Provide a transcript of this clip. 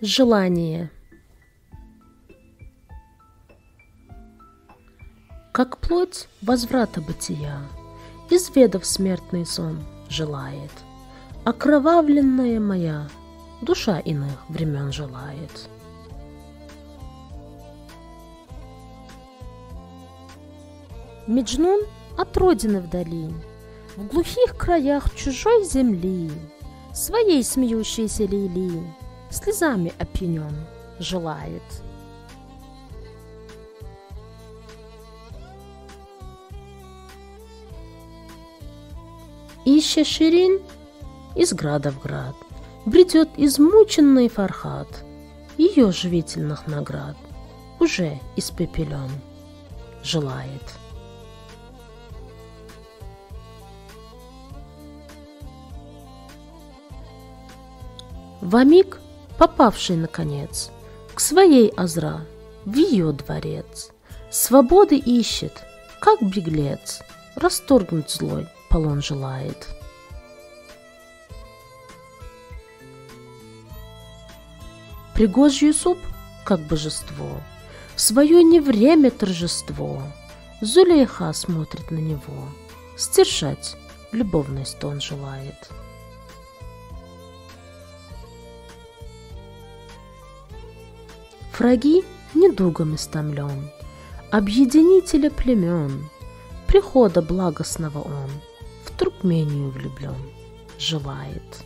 Желание. Как плоть возврата бытия, изведав смертный сон, желает, окровавленная моя душа иных времен желает. Меджнун от родины вдали, в глухих краях чужой земли, своей смеющейся Лейли слезами опьянен желает. Ища Ширин из града в град, бредет измученный Фархат, ее живительных наград уже испепелен желает. Вамик, попавший, наконец, к своей Азра, в ее дворец, свободы ищет, как беглец, расторгнуть злой полон желает. Пригож Юсуп, как божество, в свое невремя торжество, Зулейха смотрит на него, сдержать любовный стон желает. Враги недугом истомлен, объединителя племен, прихода благостного он в Туркмению влюблен желает.